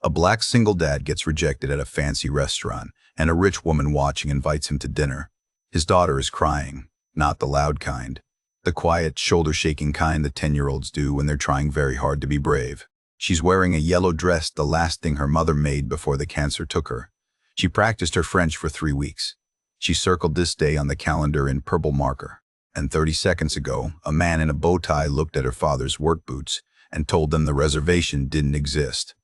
A black single dad gets rejected at a fancy restaurant, and a rich woman watching invites him to dinner. His daughter is crying, not the loud kind. The quiet, shoulder-shaking kind that 10-year-olds do when they're trying very hard to be brave. She's wearing a yellow dress, the last thing her mother made before the cancer took her. She practiced her French for 3 weeks. She circled this day on the calendar in purple marker. And 30 seconds ago, a man in a bow tie looked at her father's work boots and told them the reservation didn't exist.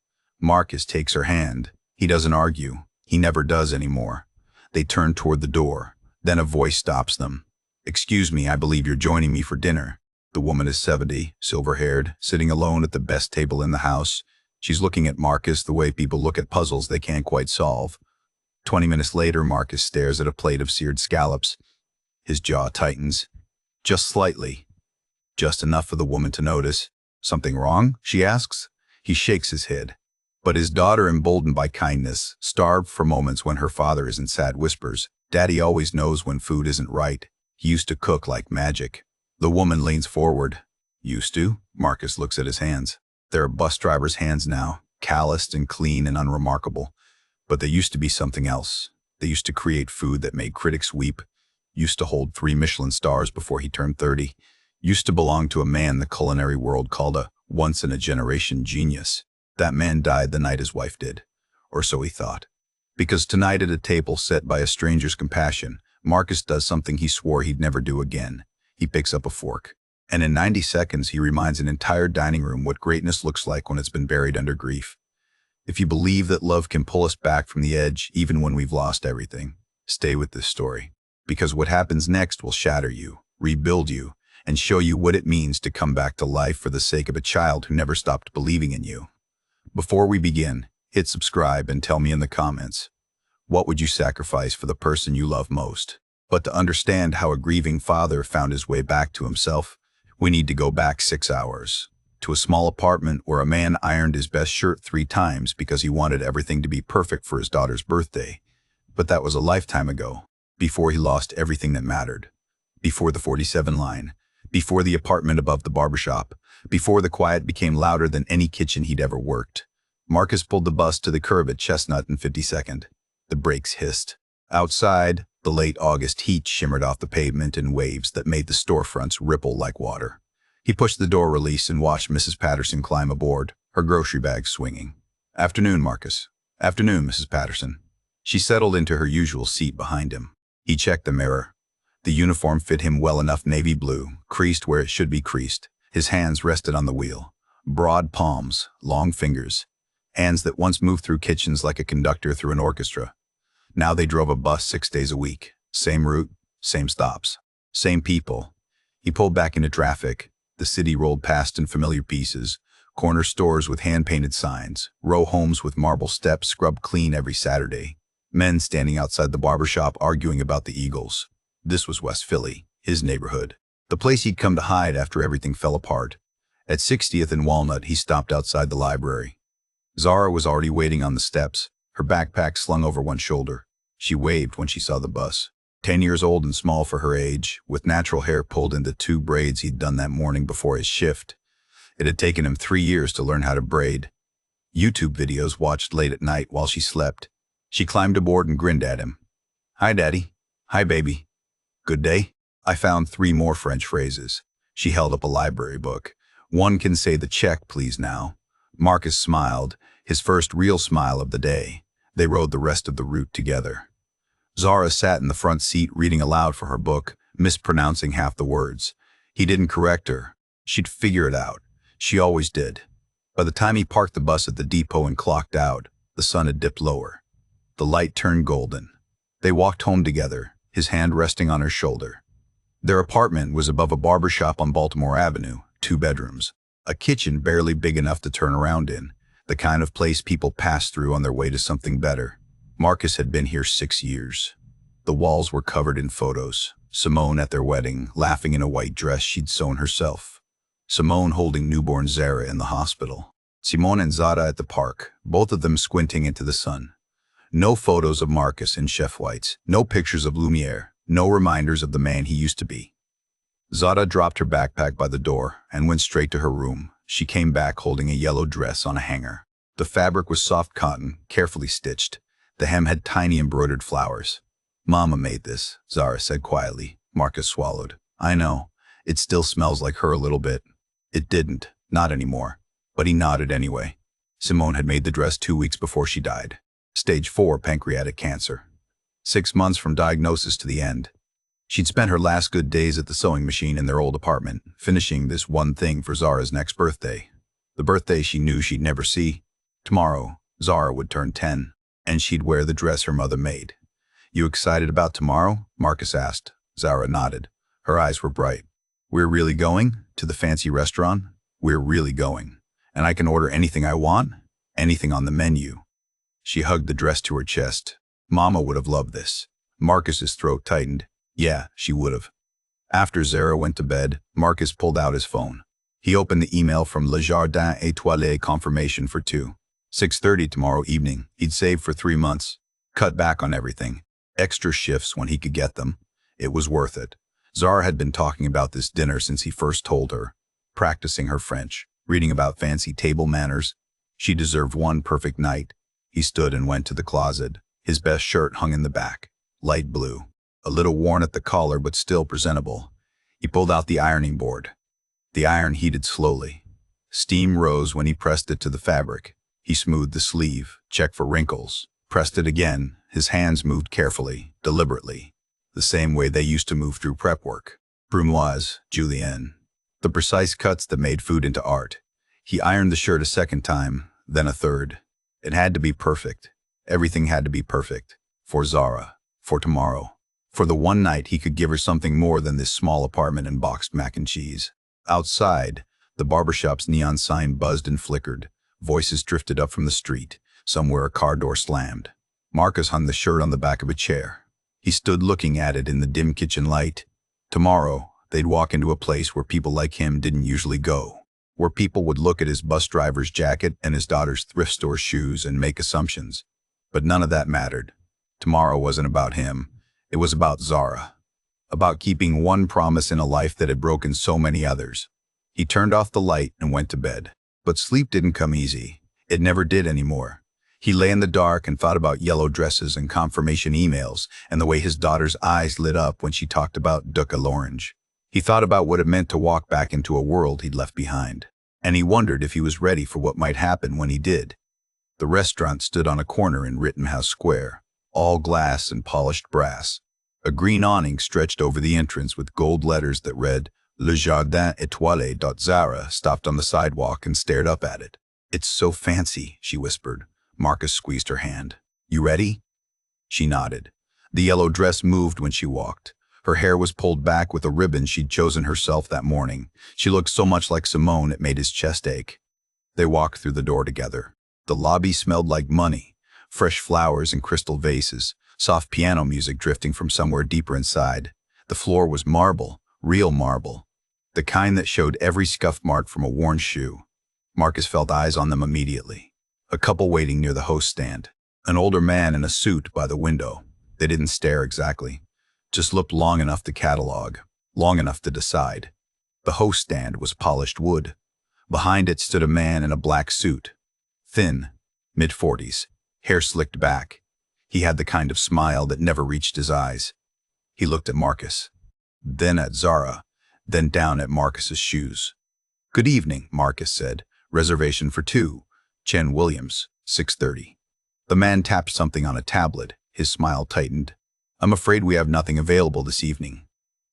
Marcus takes her hand. He doesn't argue. He never does anymore. They turn toward the door. Then a voice stops them. "Excuse me, I believe you're joining me for dinner." The woman is 70, silver-haired, sitting alone at the best table in the house. She's looking at Marcus the way people look at puzzles they can't quite solve. 20 minutes later, Marcus stares at a plate of seared scallops. His jaw tightens. Just slightly. Just enough for the woman to notice. "Something wrong?" she asks. He shakes his head. But his daughter, emboldened by kindness, starved for moments when her father isn't sad, whispers, "Daddy always knows when food isn't right. He used to cook like magic." The woman leans forward. "Used to?" Marcus looks at his hands. They're a bus driver's hands now, calloused and clean and unremarkable. But they used to be something else. They used to create food that made critics weep. Used to hold 3 Michelin stars before he turned 30. Used to belong to a man the culinary world called a once-in-a-generation genius. That man died the night his wife did. Or so he thought. Because tonight at a table set by a stranger's compassion, Marcus does something he swore he'd never do again. He picks up a fork. And in 90 seconds, he reminds an entire dining room what greatness looks like when it's been buried under grief. If you believe that love can pull us back from the edge, even when we've lost everything, stay with this story. Because what happens next will shatter you, rebuild you, and show you what it means to come back to life for the sake of a child who never stopped believing in you. Before we begin, hit subscribe and tell me in the comments, what would you sacrifice for the person you love most? But to understand how a grieving father found his way back to himself, we need to go back 6 hours. To a small apartment where a man ironed his best shirt 3 times because he wanted everything to be perfect for his daughter's birthday. But that was a lifetime ago, before he lost everything that mattered. Before the 47 line, before the apartment above the barbershop, before the quiet became louder than any kitchen he'd ever worked. Marcus pulled the bus to the curb at Chestnut and 52nd. The brakes hissed. Outside, the late August heat shimmered off the pavement in waves that made the storefronts ripple like water. He pushed the door release and watched Mrs. Patterson climb aboard, her grocery bag swinging. "Afternoon, Marcus." "Afternoon, Mrs. Patterson." She settled into her usual seat behind him. He checked the mirror. The uniform fit him well enough, navy blue, creased where it should be creased. His hands rested on the wheel. Broad palms, long fingers. Hands that once moved through kitchens like a conductor through an orchestra. Now they drove a bus 6 days a week. Same route, same stops, same people. He pulled back into traffic. The city rolled past in familiar pieces. Corner stores with hand-painted signs. Row homes with marble steps scrubbed clean every Saturday. Men standing outside the barbershop arguing about the Eagles. This was West Philly, his neighborhood. The place he'd come to hide after everything fell apart. At 60th and Walnut, he stopped outside the library. Zara was already waiting on the steps, her backpack slung over one shoulder. She waved when she saw the bus. 10 years old and small for her age, with natural hair pulled into 2 braids he'd done that morning before his shift. It had taken him 3 years to learn how to braid. YouTube videos watched late at night while she slept. She climbed aboard and grinned at him. "Hi, Daddy." "Hi, baby." "Good day?" I found 3 more French phrases. She held up a library book. "One can say the check, please, now." Marcus smiled, his first real smile of the day. They rode the rest of the route together. Zara sat in the front seat reading aloud for her book, mispronouncing half the words. He didn't correct her. She'd figure it out. She always did. By the time he parked the bus at the depot and clocked out, the sun had dipped lower. The light turned golden. They walked home together, his hand resting on her shoulder. Their apartment was above a barbershop on Baltimore Avenue, 2 bedrooms. A kitchen barely big enough to turn around in, the kind of place people pass through on their way to something better. Marcus had been here 6 years. The walls were covered in photos. Simone at their wedding, laughing in a white dress she'd sewn herself. Simone holding newborn Zara in the hospital. Simone and Zara at the park, both of them squinting into the sun. No photos of Marcus in chef whites, no pictures of Lumiere, no reminders of the man he used to be. Zara dropped her backpack by the door and went straight to her room. She came back holding a yellow dress on a hanger. The fabric was soft cotton, carefully stitched. The hem had tiny embroidered flowers. "Mama made this," Zara said quietly. Marcus swallowed. "I know. It still smells like her a little bit." It didn't. Not anymore. But he nodded anyway. Simone had made the dress 2 weeks before she died. Stage 4 pancreatic cancer. 6 months from diagnosis to the end. She'd spent her last good days at the sewing machine in their old apartment, finishing this one thing for Zara's next birthday. The birthday she knew she'd never see. Tomorrow, Zara would turn 10, and she'd wear the dress her mother made. "You excited about tomorrow?" Marcus asked. Zara nodded. Her eyes were bright. "We're really going? To the fancy restaurant?" "We're really going. And I can order anything I want? Anything on the menu." She hugged the dress to her chest. Mama would have loved this. Marcus's throat tightened. Yeah, she would have. After Zara went to bed, Marcus pulled out his phone. He opened the email from Le Jardin Étoilé confirmation for 6:30 tomorrow evening. He'd saved for 3 months. Cut back on everything. Extra shifts when he could get them. It was worth it. Zara had been talking about this dinner since he first told her. Practicing her French. Reading about fancy table manners. She deserved one perfect night. He stood and went to the closet. His best shirt hung in the back. Light blue. A little worn at the collar but still presentable. He pulled out the ironing board. The iron heated slowly. Steam rose when he pressed it to the fabric. He smoothed the sleeve, checked for wrinkles, pressed it again. His hands moved carefully, deliberately, the same way they used to move through prep work. Brunoise, Julienne. The precise cuts that made food into art. He ironed the shirt a second time, then a third. It had to be perfect. Everything had to be perfect. For Zara. For tomorrow. For the one night he could give her something more than this small apartment and boxed mac and cheese. Outside, the barbershop's neon sign buzzed and flickered. Voices drifted up from the street. Somewhere a car door slammed. Marcus hung the shirt on the back of a chair. He stood looking at it in the dim kitchen light. Tomorrow, they'd walk into a place where people like him didn't usually go. Where people would look at his bus driver's jacket and his daughter's thrift store shoes and make assumptions. But none of that mattered. Tomorrow wasn't about him. It was about Zara. About keeping one promise in a life that had broken so many others. He turned off the light and went to bed. But sleep didn't come easy. It never did anymore. He lay in the dark and thought about yellow dresses and confirmation emails and the way his daughter's eyes lit up when she talked about Duc à l'Orange. He thought about what it meant to walk back into a world he'd left behind. And he wondered if he was ready for what might happen when he did. The restaurant stood on a corner in Rittenhouse Square, all glass and polished brass. A green awning stretched over the entrance with gold letters that read, Le Jardin Étoilé. Zara stopped on the sidewalk and stared up at it. "It's so fancy," she whispered. Marcus squeezed her hand. "You ready?" She nodded. The yellow dress moved when she walked. Her hair was pulled back with a ribbon she'd chosen herself that morning. She looked so much like Simone it made his chest ache. They walked through the door together. The lobby smelled like money, fresh flowers and crystal vases, soft piano music drifting from somewhere deeper inside. The floor was marble, real marble, the kind that showed every scuff mark from a worn shoe. Marcus felt eyes on them immediately. A couple waiting near the host stand. An older man in a suit by the window. They didn't stare exactly. Just looked long enough to catalog, long enough to decide. The host stand was polished wood. Behind it stood a man in a black suit. Thin, mid-40s, hair slicked back. He had the kind of smile that never reached his eyes. He looked at Marcus, then at Zara, then down at Marcus's shoes. "Good evening," Marcus said. "Reservation for 2. Chen Williams, 6:30. The man tapped something on a tablet. His smile tightened. "I'm afraid we have nothing available this evening."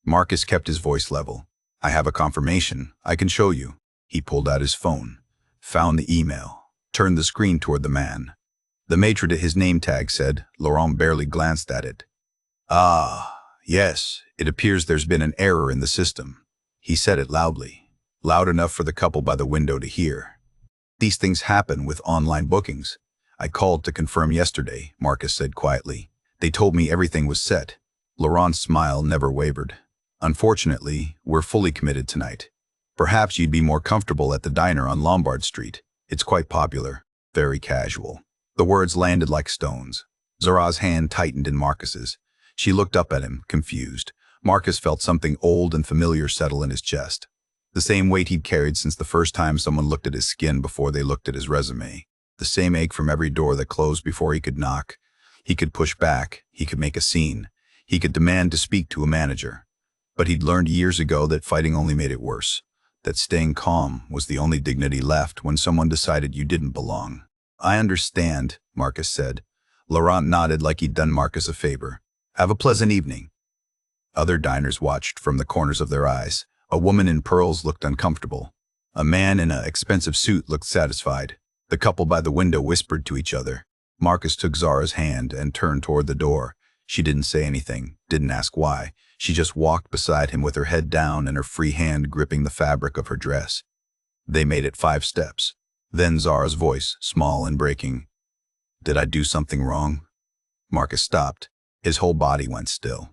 Marcus kept his voice level. "I have a confirmation. I can show you." He pulled out his phone, found the email, turned the screen toward the man. The maitre d' his name tag said. Laurent barely glanced at it. "Ah, yes, it appears there's been an error in the system." He said it loudly, loud enough for the couple by the window to hear. "These things happen with online bookings. I called to confirm yesterday," Marcus said quietly. "They told me everything was set." Laurent's smile never wavered. "Unfortunately, we're fully committed tonight. Perhaps you'd be more comfortable at the diner on Lombard Street. It's quite popular, very casual." The words landed like stones. Zara's hand tightened in Marcus's. She looked up at him, confused. Marcus felt something old and familiar settle in his chest. The same weight he'd carried since the first time someone looked at his skin before they looked at his resume. The same ache from every door that closed before he could knock. He could push back, he could make a scene, he could demand to speak to a manager. But he'd learned years ago that fighting only made it worse, that staying calm was the only dignity left when someone decided you didn't belong. "I understand," Marcus said. Laurent nodded like he'd done Marcus a favor. "Have a pleasant evening." Other diners watched from the corners of their eyes. A woman in pearls looked uncomfortable. A man in an expensive suit looked satisfied. The couple by the window whispered to each other. Marcus took Zara's hand and turned toward the door. She didn't say anything, didn't ask why. She just walked beside him with her head down and her free hand gripping the fabric of her dress. They made it 5 steps. Then Zara's voice, small and breaking. "Did I do something wrong?" Marcus stopped. His whole body went still.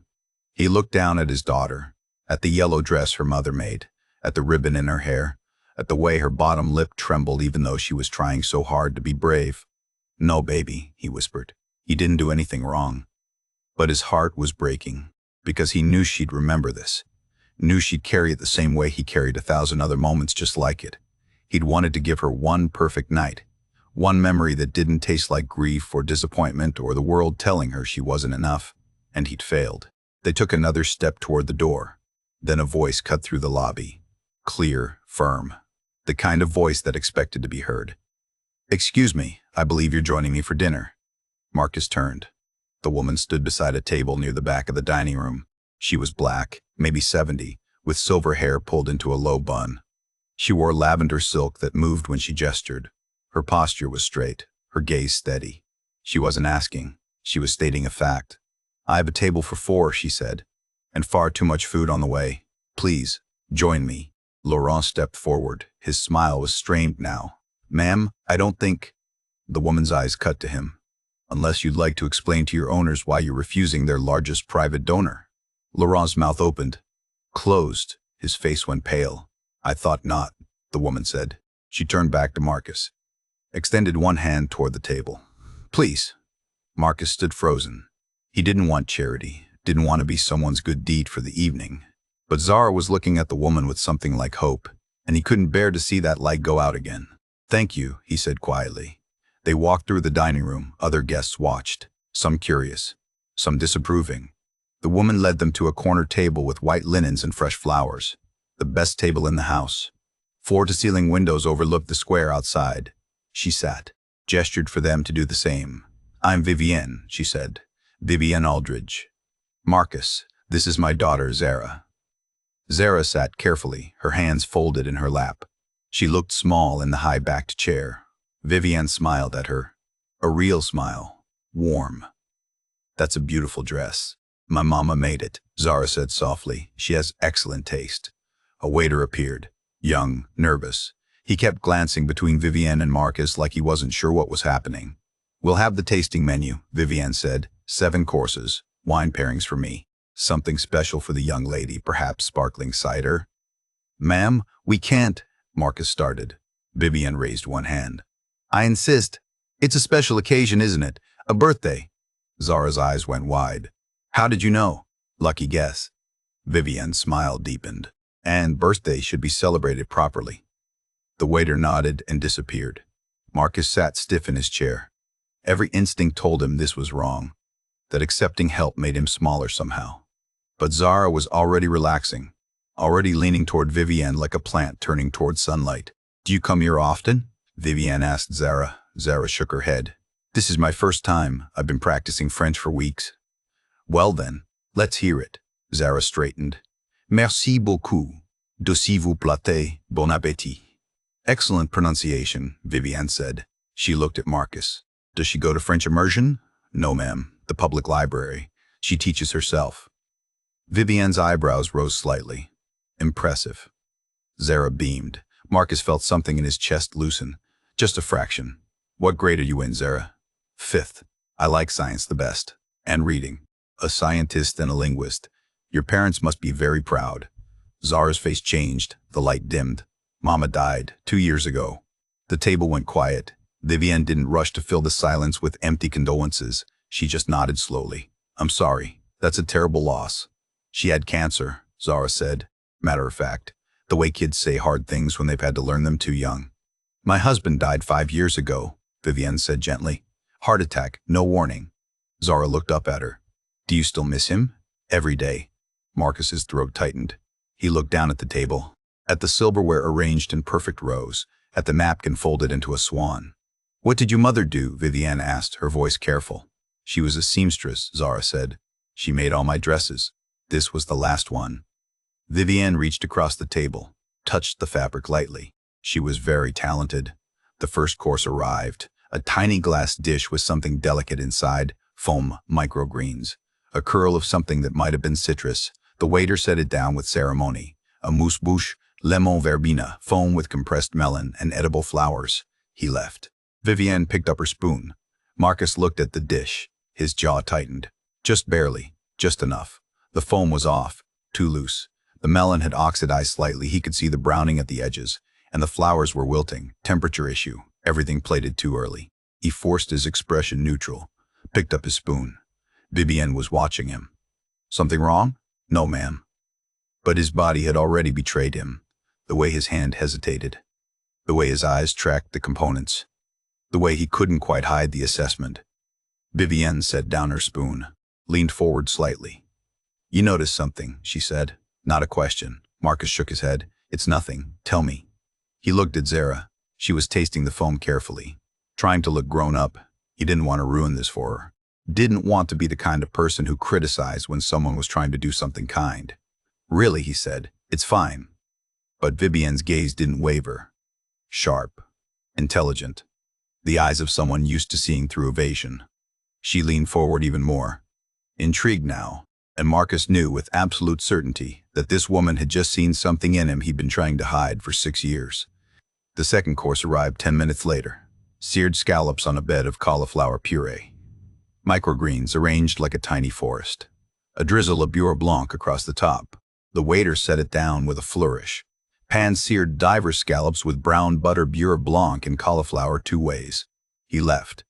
He looked down at his daughter, at the yellow dress her mother made, at the ribbon in her hair, at the way her bottom lip trembled even though she was trying so hard to be brave. "No, baby," he whispered. "He didn't do anything wrong." But his heart was breaking, because he knew she'd remember this, knew she'd carry it the same way he carried 1,000 other moments just like it. He'd wanted to give her one perfect night, one memory that didn't taste like grief or disappointment or the world telling her she wasn't enough, and he'd failed. They took another step toward the door. Then a voice cut through the lobby, clear, firm, the kind of voice that expected to be heard. "Excuse me, I believe you're joining me for dinner." Marcus turned. The woman stood beside a table near the back of the dining room. She was black, maybe 70, with silver hair pulled into a low bun. She wore lavender silk that moved when she gestured. Her posture was straight, her gaze steady. She wasn't asking, she was stating a fact. "I have a table for 4, she said, "and far too much food on the way. Please, join me." Laurent stepped forward. His smile was strained now. "Ma'am, I don't think—" The woman's eyes cut to him. "Unless you'd like to explain to your owners why you're refusing their largest private donor." Laurent's mouth opened, closed. His face went pale. "I thought not," the woman said. She turned back to Marcus, extended one hand toward the table. "Please." Marcus stood frozen. He didn't want charity, didn't want to be someone's good deed for the evening. But Zara was looking at the woman with something like hope, and he couldn't bear to see that light go out again. "Thank you," he said quietly. They walked through the dining room. Other guests watched, some curious, some disapproving. The woman led them to a corner table with white linens and fresh flowers, the best table in the house. Floor-to-ceiling windows overlooked the square outside. She sat, gestured for them to do the same. "I'm Vivienne," she said. "Vivienne Aldridge. Marcus, this is my daughter, Zara." Zara sat carefully, her hands folded in her lap. She looked small in the high-backed chair. Vivienne smiled at her. A real smile. Warm. "That's a beautiful dress. My mama made it," Zara said softly. "She has excellent taste." A waiter appeared. Young, nervous. He kept glancing between Vivienne and Marcus like he wasn't sure what was happening. "We'll have the tasting menu," Vivienne said. 7 courses, wine pairings for me. Something special for the young lady, perhaps sparkling cider. "Ma'am, we can't," Marcus started. Vivienne raised one hand. "I insist. It's a special occasion, isn't it? A birthday." Zara's eyes went wide. "How did you know?" "Lucky guess." Vivienne's smile deepened. "And birthdays should be celebrated properly." The waiter nodded and disappeared. Marcus sat stiff in his chair. Every instinct told him this was wrong, that accepting help made him smaller somehow. But Zara was already relaxing, already leaning toward Vivienne like a plant turning toward sunlight. "Do you come here often?" Vivienne asked Zara. Zara shook her head. "This is my first time. I've been practicing French for weeks." "Well then, let's hear it." Zara straightened. "Merci beaucoup. Dosi vous plaît, bon appétit." "Excellent pronunciation," Vivienne said. She looked at Marcus. "Does she go to French immersion?" "No, ma'am. The public library. She teaches herself." Vivienne's eyebrows rose slightly. "Impressive." Zara beamed. Marcus felt something in his chest loosen. "Just a fraction." "What grade are you in, Zara?" "5th. I like science the best. And reading. A scientist and a linguist. Your parents must be very proud." Zara's face changed. The light dimmed. "Mama died 2 years ago." The table went quiet. Vivienne didn't rush to fill the silence with empty condolences. She just nodded slowly. "I'm sorry. That's a terrible loss." "She had cancer," Zara said. Matter of fact, the way kids say hard things when they've had to learn them too young. "My husband died 5 years ago," Vivienne said gently. Heart attack, no warning. Zara looked up at her. Do you still miss him? Every day. Marcus's throat tightened. He looked down at the table, at the silverware arranged in perfect rows, at the napkin folded into a swan. What did your mother do? Vivienne asked, her voice careful. She was a seamstress, Zara said. She made all my dresses. This was the last one. Vivienne reached across the table, touched the fabric lightly. She was very talented. The first course arrived, a tiny glass dish with something delicate inside, foam microgreens, a curl of something that might have been citrus. The waiter set it down with ceremony. A mousse-bouche, lemon verbena, foam with compressed melon and edible flowers. He left. Vivienne picked up her spoon. Marcus looked at the dish. His jaw tightened. Just barely. Just enough. The foam was off. Too loose. The melon had oxidized slightly. He could see the browning at the edges. And the flowers were wilting. Temperature issue. Everything plated too early. He forced his expression neutral. Picked up his spoon. Vivienne was watching him. Something wrong? No, ma'am. But his body had already betrayed him. The way his hand hesitated. The way his eyes tracked the components. The way he couldn't quite hide the assessment. Vivienne set down her spoon, leaned forward slightly. You noticed something, she said. Not a question. Marcus shook his head. It's nothing. Tell me. He looked at Zara. She was tasting the foam carefully, trying to look grown up. He didn't want to ruin this for her. Didn't want to be the kind of person who criticized when someone was trying to do something kind. Really, he said, it's fine. But Vivienne's gaze didn't waver. Sharp. Intelligent. The eyes of someone used to seeing through evasion. She leaned forward even more. Intrigued now, and Marcus knew with absolute certainty that this woman had just seen something in him he'd been trying to hide for 6 years. The second course arrived 10 minutes later. Seared scallops on a bed of cauliflower puree. Microgreens arranged like a tiny forest. A drizzle of beurre blanc across the top. The waiter set it down with a flourish. Pan-seared diver scallops with brown butter beurre blanc and cauliflower 2 ways. He left.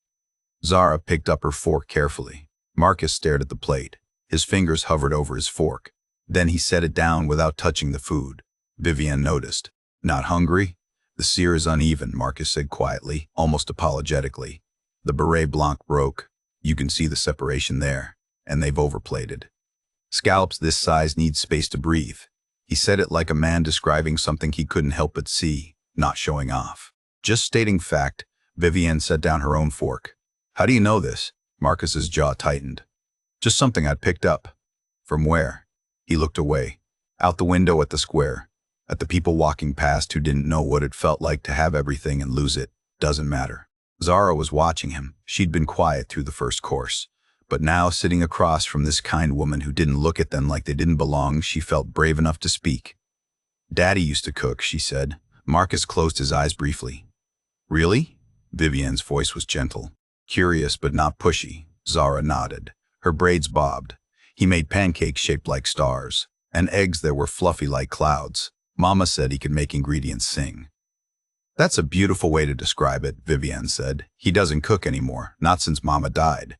Zara picked up her fork carefully. Marcus stared at the plate. His fingers hovered over his fork. Then he set it down without touching the food. Vivienne noticed. Not hungry? The sear is uneven, Marcus said quietly, almost apologetically. The beurre blanc broke. You can see the separation there, and they've overplated. Scallops this size need space to breathe. He said it like a man describing something he couldn't help but see, not showing off. Just stating fact. Vivienne set down her own fork. How do you know this? Marcus's jaw tightened. Just something I'd picked up. From where? He looked away. Out the window at the square. At the people walking past who didn't know what it felt like to have everything and lose it. Doesn't matter. Zara was watching him. She'd been quiet through the first course. But now, sitting across from this kind woman who didn't look at them like they didn't belong, she felt brave enough to speak. Daddy used to cook, she said. Marcus closed his eyes briefly. Really? Vivienne's voice was gentle. Curious but not pushy. Zara nodded. Her braids bobbed. He made pancakes shaped like stars, and eggs that were fluffy like clouds. Mama said he could make ingredients sing. That's a beautiful way to describe it, Vivienne said. He doesn't cook anymore, not since Mama died.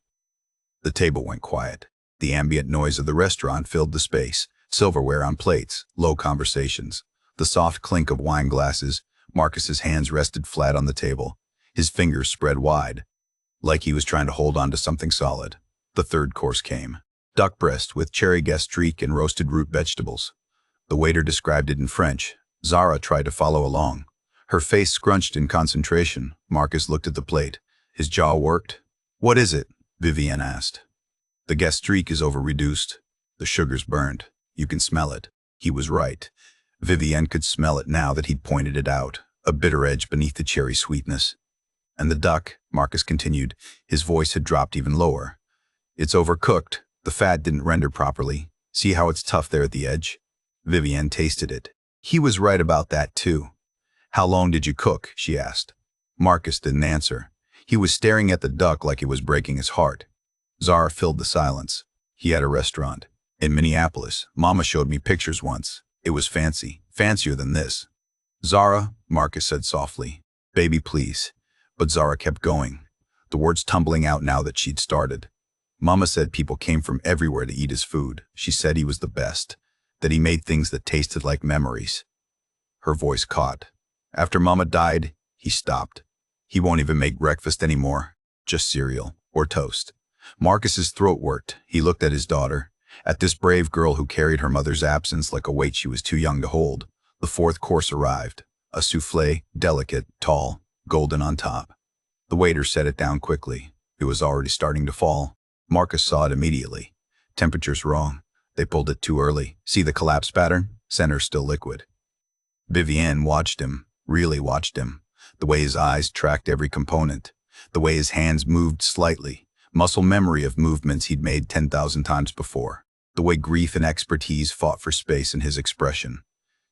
The table went quiet. The ambient noise of the restaurant filled the space. Silverware on plates, low conversations. The soft clink of wine glasses. Marcus's hands rested flat on the table. His fingers spread wide, like he was trying to hold on to something solid. The third course came. Duck breast with cherry gastrique and roasted root vegetables. The waiter described it in French. Zara tried to follow along. Her face scrunched in concentration. Marcus looked at the plate. His jaw worked. What is it? Vivienne asked. The gastrique is over-reduced. The sugar's burned. You can smell it. He was right. Vivienne could smell it now that he'd pointed it out, a bitter edge beneath the cherry sweetness. And the duck, Marcus continued, his voice had dropped even lower. It's overcooked. The fat didn't render properly. See how it's tough there at the edge? Vivienne tasted it. He was right about that too. How long did you cook? She asked. Marcus didn't answer. He was staring at the duck like it was breaking his heart. Zara filled the silence. He had a restaurant. In Minneapolis. Mama showed me pictures once. It was fancy. Fancier than this. Zara, Marcus said softly. Baby, please. But Zara kept going. The words tumbling out now that she'd started. Mama said people came from everywhere to eat his food. She said he was the best. That he made things that tasted like memories. Her voice caught. After Mama died, he stopped. He won't even make breakfast anymore. Just cereal or toast. Marcus's throat worked. He looked at his daughter, at this brave girl who carried her mother's absence like a weight she was too young to hold. The fourth course arrived. A soufflé, delicate, tall, golden on top. The waiter set it down quickly. It was already starting to fall. Marcus saw it immediately. Temperature's wrong. They pulled it too early. See the collapse pattern? Center's still liquid. Vivienne watched him, really watched him. The way his eyes tracked every component. The way his hands moved slightly. Muscle memory of movements he'd made 10,000 times before. The way grief and expertise fought for space in his expression.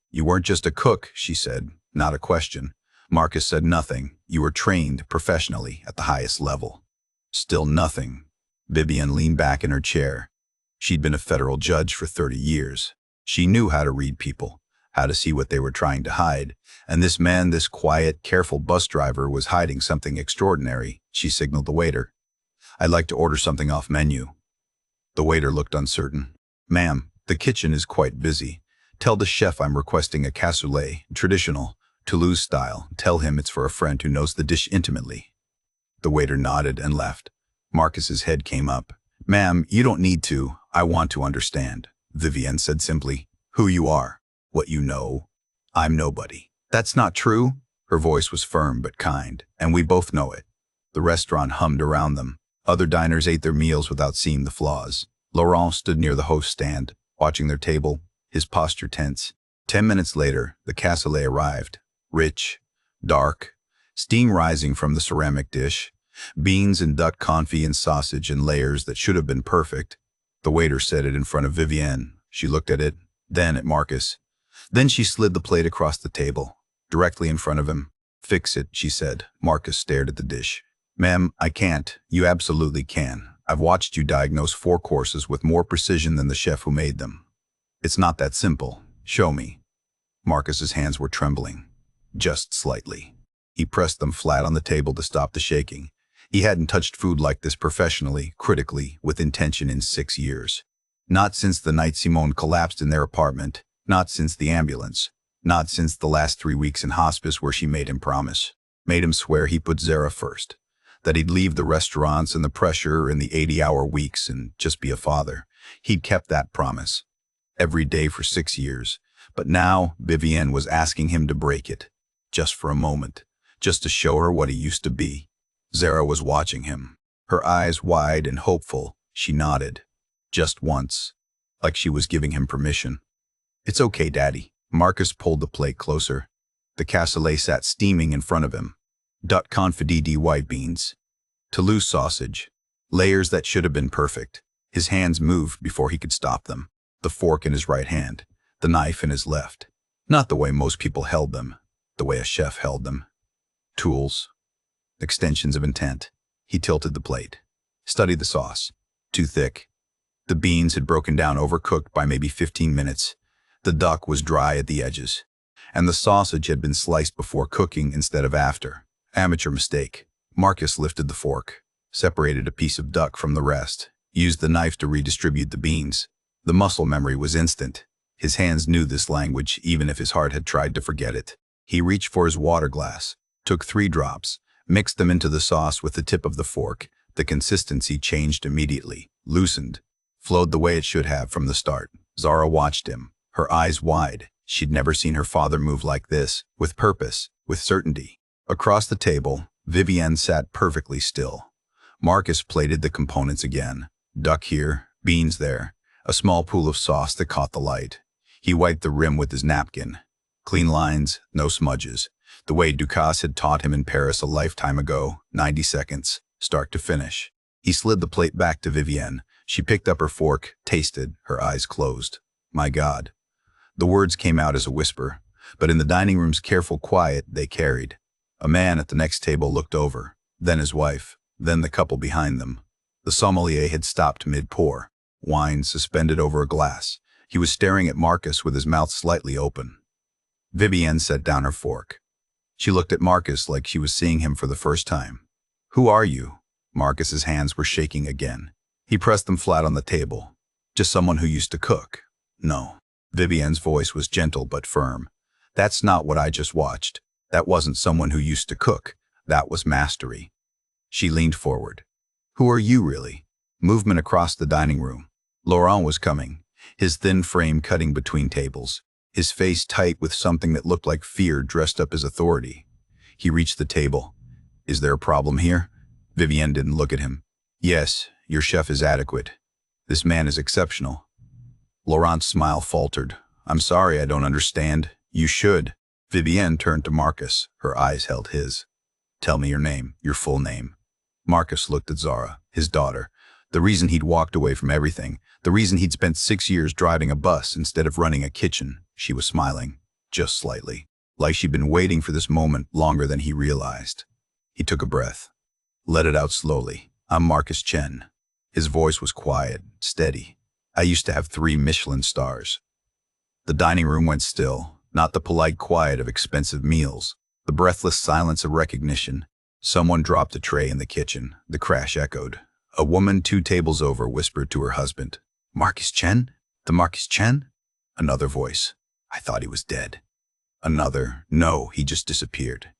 "You weren't just a cook," she said, not a question. Marcus said nothing. "You were trained professionally at the highest level." Still nothing. Vivienne leaned back in her chair. She'd been a federal judge for 30 years. She knew how to read people, how to see what they were trying to hide. And this man, this quiet, careful bus driver, was hiding something extraordinary. She signaled the waiter. "I'd like to order something off menu." The waiter looked uncertain. "Ma'am, the kitchen is quite busy. Tell the chef I'm requesting a cassoulet, traditional, Toulouse style. Tell him it's for a friend who knows the dish intimately." The waiter nodded and left. Marcus's head came up. "Ma'am, you don't need to. I want to understand." Vivienne said simply, "Who you are, what you know. I'm nobody." "That's not true." Her voice was firm but kind, "and we both know it." The restaurant hummed around them. Other diners ate their meals without seeing the flaws. Laurent stood near the host stand, watching their table, his posture tense. 10 minutes later, the cassoulet arrived. Rich, dark, steam rising from the ceramic dish, beans and duck confit and sausage in layers that should have been perfect. The waiter set it in front of Vivienne. She looked at it, then at Marcus. Then she slid the plate across the table, directly in front of him. "Fix it," she said. Marcus stared at the dish. "Ma'am, I can't. You absolutely can. I've watched you diagnose 4 courses with more precision than the chef who made them. It's not that simple. Show me." Marcus's hands were trembling. Just slightly. He pressed them flat on the table to stop the shaking. He hadn't touched food like this professionally, critically, with intention in 6 years. Not since the night Simone collapsed in their apartment. Not since the ambulance. Not since the last 3 weeks in hospice where she made him promise. Made him swear he put Zara first. That he'd leave the restaurants and the pressure and the 80-hour weeks and just be a father. He'd kept that promise. Every day for 6 years. But now Vivienne was asking him to break it. Just for a moment. Just to show her what he used to be. Zara was watching him. Her eyes wide and hopeful. She nodded. Just once. Like she was giving him permission. "It's okay, Daddy." Marcus pulled the plate closer. The cassoulet sat steaming in front of him. Duck confit, white beans. Toulouse sausage. Layers that should have been perfect. His hands moved before he could stop them. The fork in his right hand. The knife in his left. Not the way most people held them. The way a chef held them. Tools. Extensions of intent. He tilted the plate. Studied the sauce. Too thick. The beans had broken down, overcooked by maybe 15 minutes. The duck was dry at the edges. And the sausage had been sliced before cooking instead of after. Amateur mistake. Marcus lifted the fork. Separated a piece of duck from the rest. Used the knife to redistribute the beans. The muscle memory was instant. His hands knew this language, even if his heart had tried to forget it. He reached for his water glass. Took 3 drops. Mixed them into the sauce with the tip of the fork. The consistency changed immediately. Loosened. Flowed the way it should have from the start. Zara watched him. Her eyes wide. She'd never seen her father move like this. With purpose. With certainty. Across the table, Vivienne sat perfectly still. Marcus plated the components again. Duck here. Beans there. A small pool of sauce that caught the light. He wiped the rim with his napkin. Clean lines, no smudges. The way Ducasse had taught him in Paris a lifetime ago, 90 seconds, start to finish. He slid the plate back to Vivienne. She picked up her fork, tasted, her eyes closed. "My God." The words came out as a whisper, but in the dining room's careful quiet, they carried. A man at the next table looked over, then his wife, then the couple behind them. The sommelier had stopped mid-pour, wine suspended over a glass. He was staring at Marcus with his mouth slightly open. Vivienne set down her fork. She looked at Marcus like she was seeing him for the first time. "Who are you?" Marcus's hands were shaking again. He pressed them flat on the table. "Just someone who used to cook." "No." Vivienne's voice was gentle but firm. "That's not what I just watched. That wasn't someone who used to cook. That was mastery. She leaned forward. Who are you, really? Movement across the dining room. Laurent was coming, his thin frame cutting between tables, his face tight with something that looked like fear dressed up as authority. He reached the table. Is there a problem here? Vivienne didn't look at him. Yes, your chef is adequate. This man is exceptional. Laurent's smile faltered. I'm sorry, I don't understand. You should. Vivienne turned to Marcus. Her eyes held his. Tell me your name, your full name. Marcus looked at Zara, his daughter. The reason he'd walked away from everything, the reason he'd spent 6 years driving a bus instead of running a kitchen. She was smiling, just slightly, like she'd been waiting for this moment longer than he realized. He took a breath. Let it out slowly. I'm Marcus Chen. His voice was quiet, steady. I used to have 3 Michelin stars. The dining room went still, not the polite quiet of expensive meals, the breathless silence of recognition. Someone dropped a tray in the kitchen. The crash echoed. A woman 2 tables over whispered to her husband, Marcus Chen? The Marcus Chen? Another voice. I thought he was dead. Another. No, he just disappeared.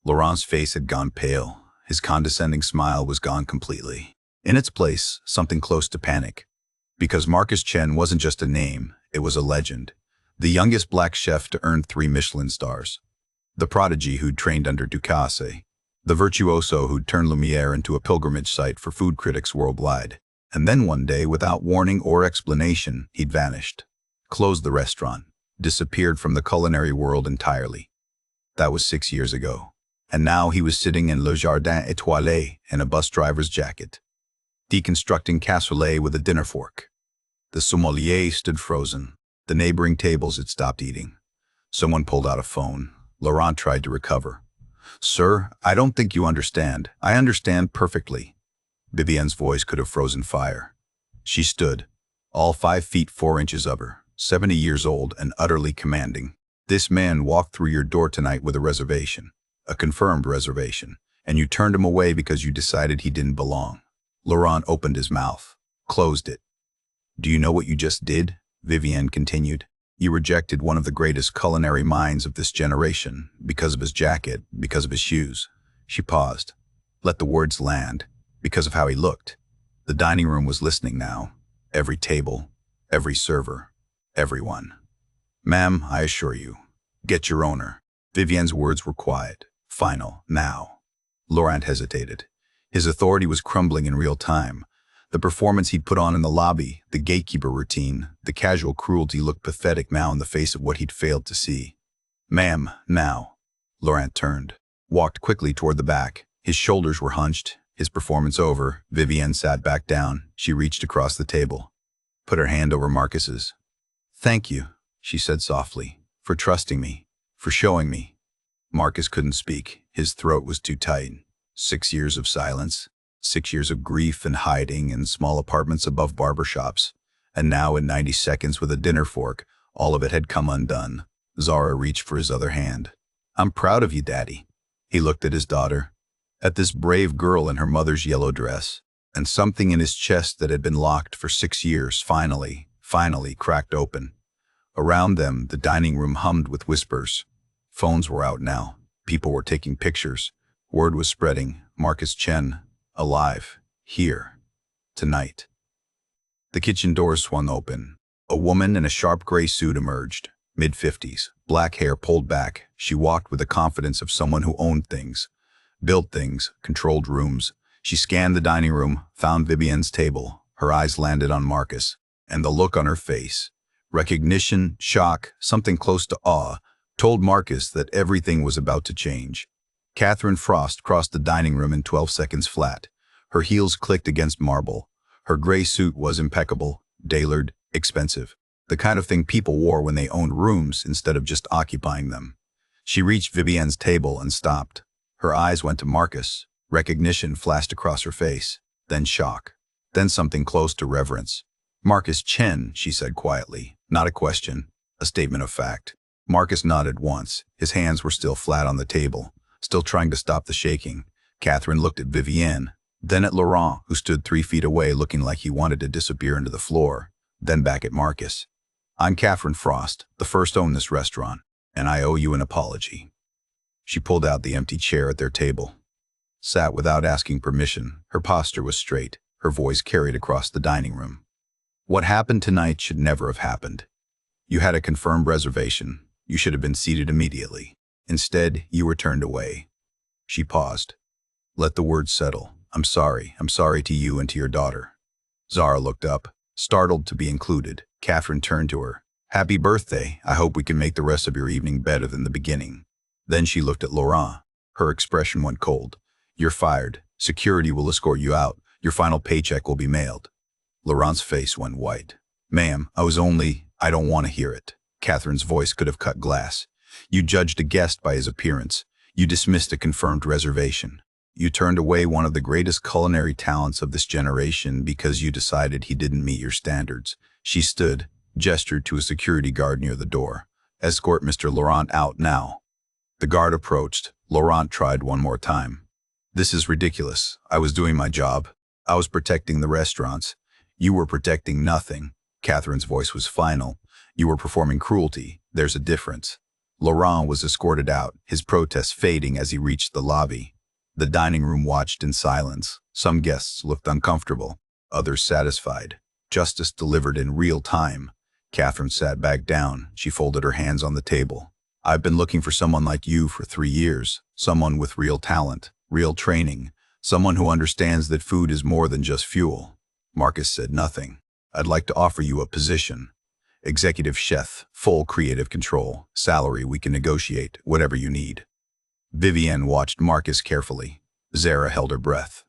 Laurent's face had gone pale. His condescending smile was gone completely. In its place, something close to panic. Because Marcus Chen wasn't just a name, it was a legend. The youngest black chef to earn 3 Michelin stars. The prodigy who'd trained under Ducasse. The virtuoso who'd turned Lumiere into a pilgrimage site for food critics worldwide. And then one day, without warning or explanation, he'd vanished. Closed the restaurant. Disappeared from the culinary world entirely. That was 6 years ago. And now he was sitting in Le Jardin Étoilé in a bus driver's jacket, deconstructing cassoulet with a dinner fork. The sommelier stood frozen. The neighboring tables had stopped eating. Someone pulled out a phone. Laurent tried to recover. Sir, I don't think you understand. I understand perfectly. Vivienne's voice could have frozen fire. She stood, all 5 feet 4 inches of her, 70 years old and utterly commanding. This man walked through your door tonight with a reservation, a confirmed reservation, and you turned him away because you decided he didn't belong. Laurent opened his mouth, closed it. Do you know what you just did? Vivienne continued. You rejected one of the greatest culinary minds of this generation because of his jacket, because of his shoes. She paused. Let the words land. Because of how he looked. The dining room was listening now. Every table, every server, everyone. Ma'am, I assure you, get your owner. Vivienne's words were quiet, final, now. Laurent hesitated. His authority was crumbling in real time. The performance he'd put on in the lobby, the gatekeeper routine, the casual cruelty looked pathetic now in the face of what he'd failed to see. Ma'am, now. Laurent turned, walked quickly toward the back. His shoulders were hunched. His performance over, Vivienne sat back down. She reached across the table, put her hand over Marcus's. Thank you, she said softly, for trusting me, for showing me. Marcus couldn't speak. His throat was too tight. 6 years of silence. 6 years of grief and hiding in small apartments above barbershops. And now in 90 seconds with a dinner fork, all of it had come undone. Zara reached for his other hand. I'm proud of you, Daddy. He looked at his daughter, at this brave girl in her mother's yellow dress, and something in his chest that had been locked for 6 years finally cracked open. Around them, the dining room hummed with whispers. Phones were out now. People were taking pictures. Word was spreading. Marcus Chen, alive, here, tonight. The kitchen doors swung open. A woman in a sharp gray suit emerged, mid-50s, black hair pulled back. She walked with the confidence of someone who owned things, built things, controlled rooms. She scanned the dining room, found Vivienne's table. Her eyes landed on Marcus, and the look on her face, recognition, shock, something close to awe, told Marcus that everything was about to change. Catherine Frost crossed the dining room in 12 seconds flat. Her heels clicked against marble. Her gray suit was impeccable, tailored, expensive. The kind of thing people wore when they owned rooms instead of just occupying them. She reached Vivienne's table and stopped. Her eyes went to Marcus. Recognition flashed across her face. Then shock. Then something close to reverence. Marcus Chen, she said quietly. Not a question. A statement of fact. Marcus nodded once. His hands were still flat on the table, still trying to stop the shaking. Catherine looked at Vivienne, then at Laurent, who stood 3 feet away looking like he wanted to disappear into the floor, then back at Marcus. I'm Catherine Frost, the first to own this restaurant, and I owe you an apology. She pulled out the empty chair at their table. sat without asking permission. Her posture was straight, her voice carried across the dining room. What happened tonight should never have happened. You had a confirmed reservation. You should have been seated immediately. Instead, you were turned away. She paused. Let the words settle. I'm sorry to you and to your daughter. Zara looked up, startled to be included. Catherine turned to her. Happy birthday. I hope we can make the rest of your evening better than the beginning. Then she looked at Laurent. Her expression went cold. You're fired. Security will escort you out. Your final paycheck will be mailed. Laurent's face went white. Ma'am, I don't want to hear it. Catherine's voice could have cut glass. You judged a guest by his appearance. You dismissed a confirmed reservation. You turned away one of the greatest culinary talents of this generation because you decided he didn't meet your standards. She stood, gestured to a security guard near the door. Escort Mr. Laurent out now. The guard approached. Laurent tried one more time. This is ridiculous. I was doing my job. I was protecting the restaurants. You were protecting nothing. Catherine's voice was final. You were performing cruelty. There's a difference. Laurent was escorted out, his protest fading as he reached the lobby. The dining room watched in silence. Some guests looked uncomfortable, others satisfied. Justice delivered in real time. Catherine sat back down. She folded her hands on the table. I've been looking for someone like you for 3 years, someone with real talent, real training, someone who understands that food is more than just fuel. Marcus said nothing. I'd like to offer you a position. Executive chef, full creative control, salary we can negotiate, whatever you need. Vivienne watched Marcus carefully. Zara held her breath.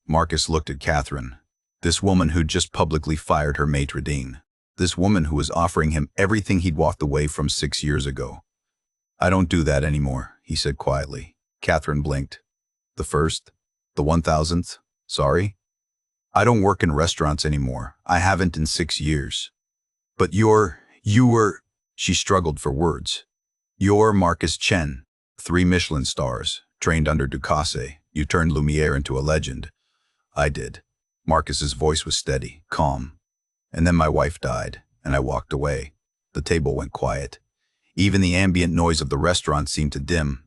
Marcus looked at Catherine. This woman who'd just publicly fired her maitre d'. This woman who was offering him everything he'd walked away from 6 years ago. I don't do that anymore, he said quietly. Catherine blinked. The first? The 1000th? Sorry? I don't work in restaurants anymore. I haven't in 6 years. But you were, she struggled for words. You're Marcus Chen, 3 Michelin stars, trained under Ducasse. You turned Lumiere into a legend. I did. Marcus's voice was steady, calm. And then my wife died, and I walked away. The table went quiet. Even the ambient noise of the restaurant seemed to dim.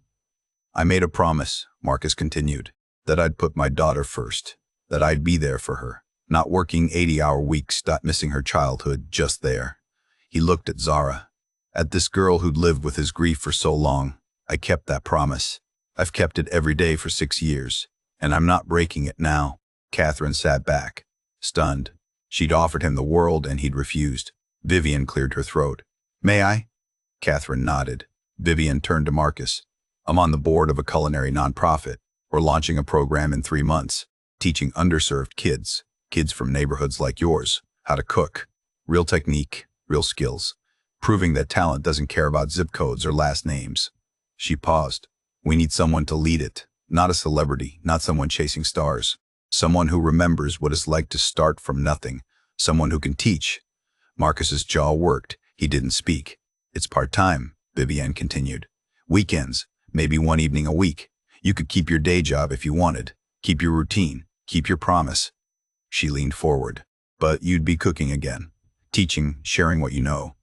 I made a promise, Marcus continued, that I'd put my daughter first, that I'd be there for her. Not working 80-hour weeks, not missing her childhood, just there. He looked at Zara, at this girl who'd lived with his grief for so long. I kept that promise. I've kept it every day for 6 years, and I'm not breaking it now. Catherine sat back, stunned. She'd offered him the world and he'd refused. Vivienne cleared her throat. May I? Catherine nodded. Vivienne turned to Marcus. I'm on the board of a culinary nonprofit. We're launching a program in 3 months, teaching underserved kids from neighborhoods like yours, how to cook. Real technique, real skills. Proving that talent doesn't care about zip codes or last names. She paused. We need someone to lead it. Not a celebrity, not someone chasing stars. Someone who remembers what it's like to start from nothing. Someone who can teach. Marcus's jaw worked. He didn't speak. It's part-time, Vivienne continued. Weekends, maybe 1 evening a week. You could keep your day job if you wanted. Keep your routine. Keep your promise. She leaned forward. But you'd be cooking again. Teaching, sharing what you know.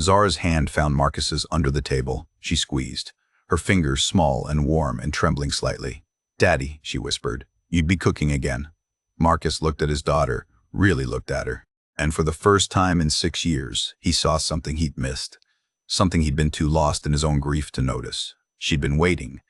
Zara's hand found Marcus's under the table. She squeezed. Her fingers small and warm and trembling slightly. Daddy, she whispered, you'd be cooking again. Marcus looked at his daughter, really looked at her. And for the first time in 6 years, he saw something he'd missed. Something he'd been too lost in his own grief to notice. She'd been waiting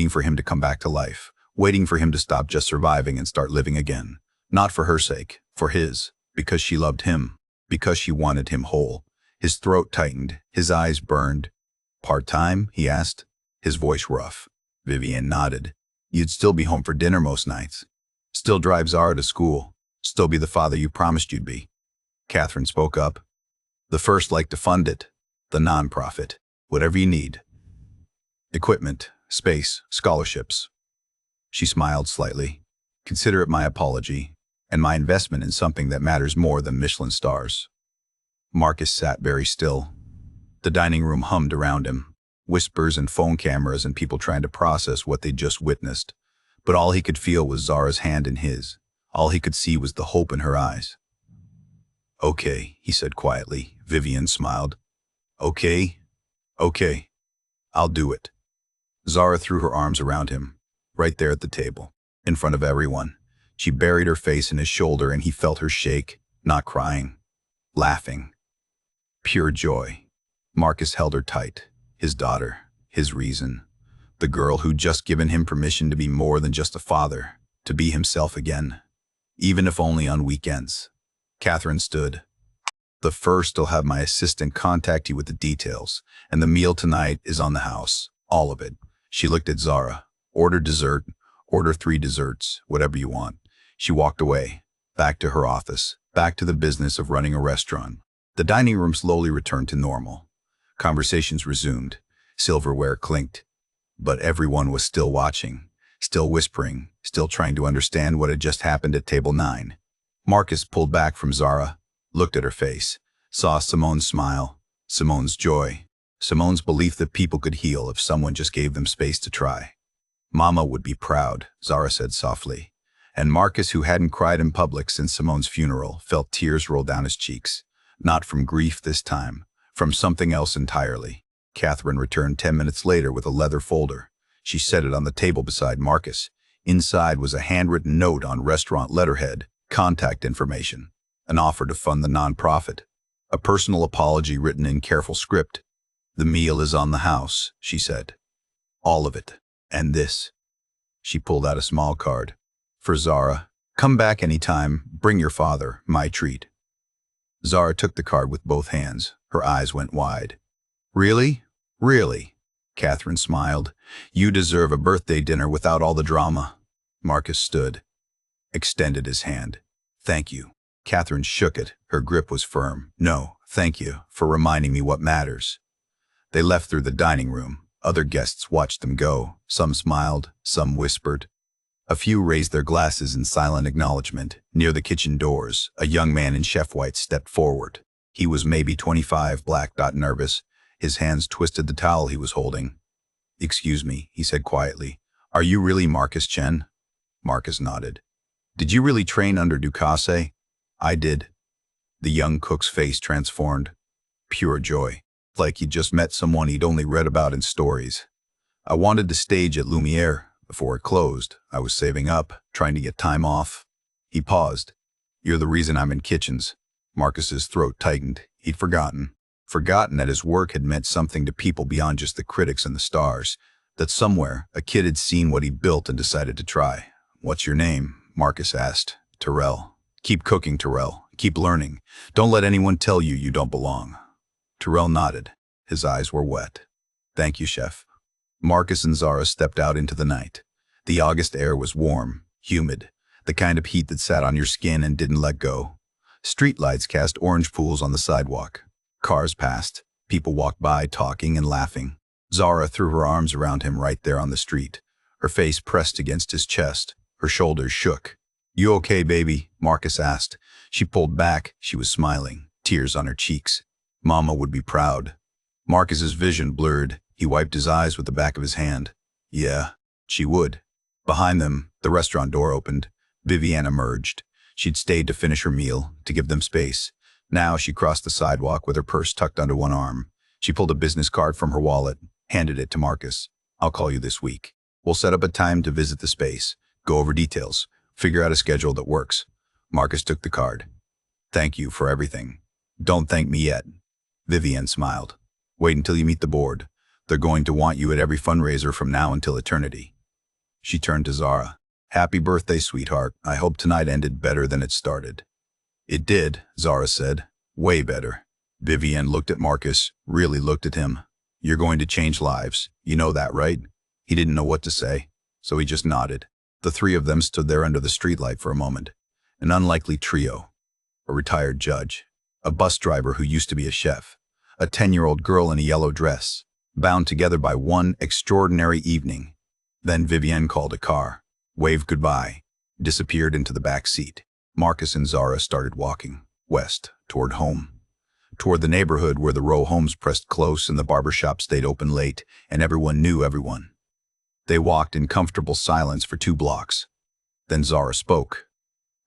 for him to come back to life. Waiting for him to stop just surviving and start living again. Not for her sake, for his. Because she loved him. Because she wanted him whole. His throat tightened. His eyes burned. Part-time? He asked. His voice rough. Vivienne nodded. You'd still be home for dinner most nights. Still drive Zara to school. Still be the father you promised you'd be. Catherine spoke up. The first like to fund it. The non-profit. Whatever you need. Equipment, space, scholarships. She smiled slightly. Consider it my apology, and my investment in something that matters more than Michelin stars. Marcus sat very still. The dining room hummed around him. Whispers and phone cameras and people trying to process what they'd just witnessed. But all he could feel was Zara's hand in his. All he could see was the hope in her eyes. Okay, he said quietly. Vivienne smiled. Okay. I'll do it. Zara threw her arms around him. right there at the table, in front of everyone. She buried her face in his shoulder and he felt her shake, not crying, laughing. Pure joy. Marcus held her tight. His daughter, his reason. The girl who'd just given him permission to be more than just a father, to be himself again, even if only on weekends. Catherine stood. The first, I'll have my assistant contact you with the details, and the meal tonight is on the house. All of it. She looked at Zara. Order dessert. Order 3 desserts, whatever you want. She walked away, back to her office, back to the business of running a restaurant. The dining room slowly returned to normal. Conversations resumed. Silverware clinked. But everyone was still watching, still whispering, still trying to understand what had just happened at table 9. Marcus pulled back from Zara, looked at her face, saw Simone's smile, Simone's joy, Simone's belief that people could heal if someone just gave them space to try. Mama would be proud, Zara said softly. And Marcus, who hadn't cried in public since Simone's funeral, felt tears roll down his cheeks. Not from grief this time, from something else entirely. Catherine returned 10 minutes later with a leather folder. She set it on the table beside Marcus. Inside was a handwritten note on restaurant letterhead, contact information, an offer to fund the nonprofit, a personal apology written in careful script. The meal is on the house, she said. All of it. And this. She pulled out a small card. For Zara, come back anytime, bring your father, my treat. Zara took the card with both hands. Her eyes went wide. Really? Really? Catherine smiled. You deserve a birthday dinner without all the drama. Marcus stood, extended his hand. Thank you. Catherine shook it. Her grip was firm. No, thank you for reminding me what matters. They left through the dining room. Other guests watched them go. Some smiled, some whispered. A few raised their glasses in silent acknowledgement. Near the kitchen doors, a young man in chef white stepped forward. He was maybe 25, black, nervous. His hands twisted the towel he was holding. Excuse me, he said quietly. Are you really Marcus Chen? Marcus nodded. Did you really train under Ducasse? I did. The young cook's face transformed. Pure joy. Like he'd just met someone he'd only read about in stories. I wanted to stage at Lumiere. Before it closed, I was saving up, trying to get time off. He paused. You're the reason I'm in kitchens. Marcus's throat tightened. He'd forgotten that his work had meant something to people beyond just the critics and the stars, that somewhere a kid had seen what he'd built and decided to try. What's your name? Marcus asked. Terrell. Keep cooking, Terrell. Keep learning. Don't let anyone tell you you don't belong. Terrell nodded. His eyes were wet. Thank you, chef. Marcus and Zara stepped out into the night. The August air was warm, humid, the kind of heat that sat on your skin and didn't let go. Streetlights cast orange pools on the sidewalk. Cars passed. People walked by, talking and laughing. Zara threw her arms around him right there on the street. Her face pressed against his chest. Her shoulders shook. You okay, baby? Marcus asked. She pulled back. She was smiling, tears on her cheeks. Mama would be proud. Marcus's vision blurred. He wiped his eyes with the back of his hand. Yeah, she would. Behind them, the restaurant door opened. Vivienne emerged. She'd stayed to finish her meal, to give them space. Now she crossed the sidewalk with her purse tucked under one arm. She pulled a business card from her wallet, handed it to Marcus. I'll call you this week. We'll set up a time to visit the space, go over details, figure out a schedule that works. Marcus took the card. Thank you for everything. Don't thank me yet. Vivienne smiled. Wait until you meet the board. They're going to want you at every fundraiser from now until eternity. She turned to Zara. Happy birthday, sweetheart. I hope tonight ended better than it started. It did, Zara said. Way better. Vivienne looked at Marcus, really looked at him. You're going to change lives. You know that, right? He didn't know what to say, so he just nodded. The three of them stood there under the streetlight for a moment. An unlikely trio. A retired judge. A bus driver who used to be a chef. A 10-year-old girl in a yellow dress. Bound together by one extraordinary evening. Then Vivienne called a car, waved goodbye, disappeared into the back seat. Marcus and Zara started walking west, toward home. Toward the neighborhood where the row homes pressed close and the barber shop stayed open late, and everyone knew everyone. They walked in comfortable silence for 2 blocks. Then Zara spoke.